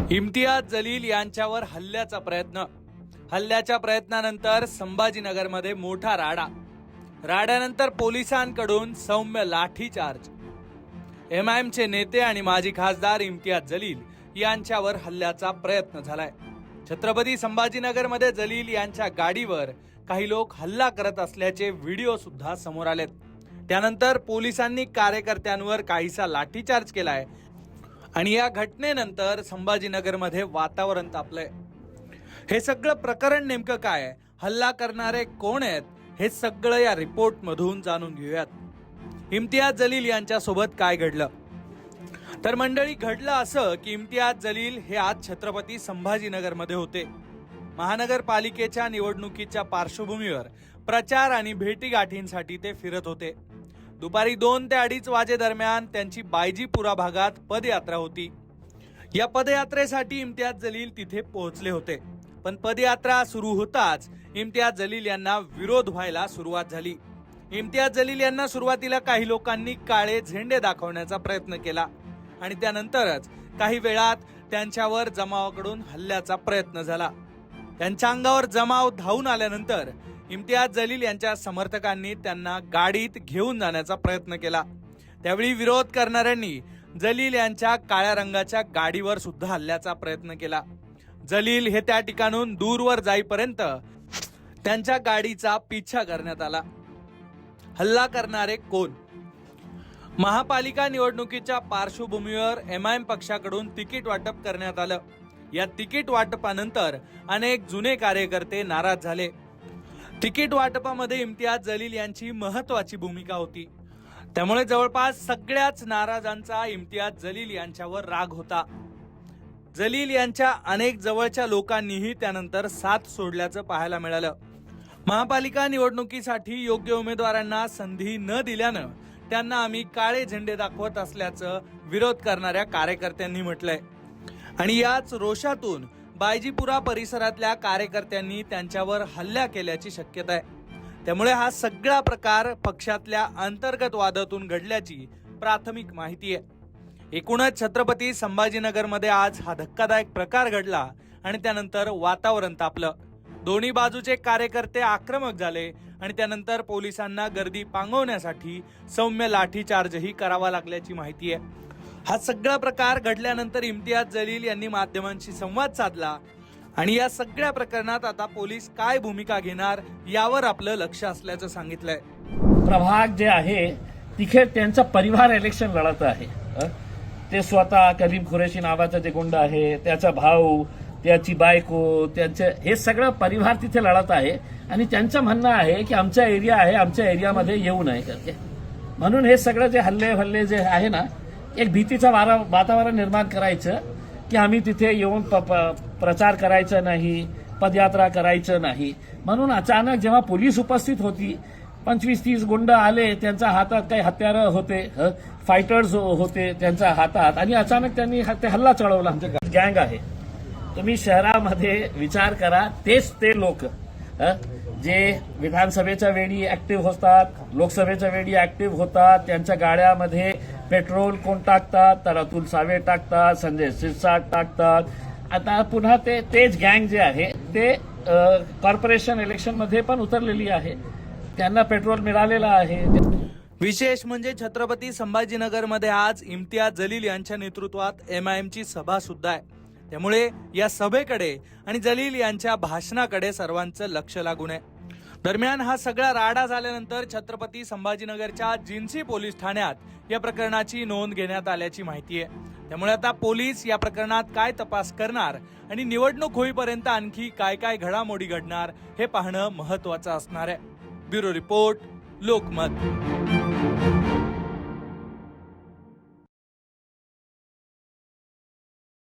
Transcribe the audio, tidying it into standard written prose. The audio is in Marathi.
इम्तियाज जलील यांच्यावर हल्ल्याच्या प्रयत्नानंतर संभाजीनगरमध्ये मोठा राड्यानंतर पोलिसांकडून सौम्य लाठीचार्ज। एमआयएमचे नेते आणि माजी खासदार इम्तियाज जलील यांच्यावर हल्ल्याचा प्रयत्न झालाय। छत्रपती संभाजीनगरमध्ये जलील यांच्या गाडीवर काही लोक हल्ला करत असल्याचे व्हिडिओ सुद्धा समोर आलेत। त्यानंतर पोलिसांनी कार्यकर्त्यांवर काहीसा लाठीचार्ज केलाय आणि या घटनेनंतर संभाजीनगरमध्ये वातावरण तापलंय। हे सगळं प्रकरण नेमकं काय आहे, हल्ला करणारे कोण आहेत, हे सगळं या रिपोर्ट मधून जाणून घेऊयात। इम्तियाज जलील यांच्या सोबत काय घडलं तर मंडळी, घडलं असं की इम्तियाज जलील हे आज छत्रपती संभाजीनगरमध्ये होते। महानगरपालिकेच्या निवडणुकीच्या पार्श्वभूमीवर प्रचार आणि भेटीगाठींसाठी ते फिरत होते। दुपारी 2 ते 2:30 वाजेदरम्यान त्यांची बायजीपुरा भागात पदयात्रा होती। या पदयात्रेसाठी इम्तियाज जलील तिथे पोहोचले होते, पण पदयात्रा सुरू होताच इम्तियाज जलील यांना विरोध व्हायला सुरुवात झाली। इम्तियाज जलील यांना सुरुवातीला काही लोकांनी काळे झेंडे दाखवण्याचा प्रयत्न केला आणि त्यानंतरच काही वेळात त्यांच्यावर जमावाकडून हल्ल्याचा प्रयत्न झाला। त्यांच्या अंगावर जमाव धावून आल्यानंतर इम्तियाज जलील यांच्या समर्थकांनी त्यांना गाडीत घेऊन जाण्याचा प्रयत्न केला। त्यावेळी विरोध करणाऱ्यांनी जलील यांच्या काळ्या रंगाच्या गाडीवर सुद्धा हल्ल्याचा प्रयत्न केला। जलील हे त्या ठिकाणून दूरवर जाईपर्यंत त्यांच्या गाडीचा पिछा करण्यात आला। हल्ला करणारे कोण? महापालिका निवडणुकीच्या पार्श्वभूमीवर एमआयएम पक्षाकडून तिकीट वाटप करण्यात आलं। या तिकीट वाटपानंतर अनेक जुने कार्यकर्ते नाराज झाले। तिकीट वाटपामध्ये इम्तियाज जलील यांची महत्वाची भूमिका होती, त्यामुळे जवळपास सगळ्याच नाराजांचा इम्तियाज जलील यांच्यावर राग होता। जलील यांच्या अनेक जवळच्या लोकांनीही त्यानंतर साथ सोडल्याचं पाहायला मिळालं। महापालिका निवडणुकीसाठी योग्य उमेदवारांना संधी न दिल्यानं त्यांना आम्ही काळे झेंडे दाखवत असल्याचं विरोध करणाऱ्या कार्यकर्त्यांनी म्हटलंय आणि याच रोषातून बायजीपुरा परिसरातल्या कार्यकर्त्यांनी त्यांच्यावर हल्ला केल्याची शक्यता आहे। त्यामुळे हा सगळा प्रकार पक्षातल्या अंतर्गत वादातून घडल्याची प्राथमिक माहिती आहे। एकूणच छत्रपती संभाजीनगरमध्ये आज हा धक्कादायक प्रकार घडला आणि त्यानंतर वातावरण तापलं। दोन्ही बाजूचे कार्यकर्ते आक्रमक झाले आणि त्यानंतर पोलिसांना गर्दी पांगवण्यासाठी सौम्य लाठीचार्जही करावा लागल्याची माहिती आहे। हा सगळा प्रकार घडल्यानंतर इम्तियाज जलील यांनी माध्यमांशी संवाद साधला आणि या सगळ्या प्रकरणात आता पोलीस काय भूमिका घेणार यावर आपलं लक्ष असल्याचं सांगितलंय। प्रभाग जे आहे तिथे त्यांचा परिवार इलेक्शन लढत आहे। ते स्वतः करीम कुरेशी नावाचा जे गुंड आहे, त्याचा भाऊ, त्याची बायको, त्यांचे हे सगळं परिवार तिथे लढत आहे आणि त्यांचं म्हणणं आहे की आमचा एरिया आहे, आमच्या एरियामध्ये येऊ नये करते। म्हणून हे सगळं जे हल्ले जे आहे ना, एक भीतीचं वातावरण निर्माण करायचं की आम्ही तिथे येऊन प्रचार करायचा नाही, पदयात्रा करायचं नाही। म्हणून अचानक जेव्हा पोलीस उपस्थित होती, 25-30 गुंड आले, त्यांच्या हातात काही हत्यारं होते, फायटर्स होते त्यांच्या हातात, आणि अचानक त्यांनी हल्ला चढवला। गँग आहे, तुम्ही शहरामध्ये विचार करा, तेच ते लोक जे विधानसभेच्या वेळी ऍक्टिव्ह होतात, लोकसभेच्या वेळी ऍक्टिव्ह होतात, त्यांच्या गाड्यामध्ये पेट्रोल कोण टाकतात तर अतुल सावे टाकतात, संजय शिरसाट टाकतात। आता पुन्हा तेच गँग जे आहे ते कॉर्पोरेशन इलेक्शन मध्ये पण उतरलेली आहे, त्यांना पेट्रोल मिळालेलं आहे। विशेष म्हणजे छत्रपती संभाजीनगरमध्ये आज इम्तियाज जलील यांच्या नेतृत्वात एमआयएमची सभा सुद्धा आहे। त्यामुळे या सभेकडे आणि जलील यांच्या भाषणाकडे सर्वांचं लक्ष लागून आहे। दरम्यान हा सगळा राडा झाल्यानंतर छत्रपती संभाजीनगरच्या जिन्सी पोलीस ठाण्यात या प्रकरणाची नोंद घेण्यात आल्याची माहिती आहे। त्यामुळे आता पोलीस या प्रकरणात काय तपास करणार आणि निवडणूक होईपर्यंत आणखी काय काय घडामोडी घडणार हे पाहणं महत्त्वाचं असणार आहे। Bureau report, Lokmat.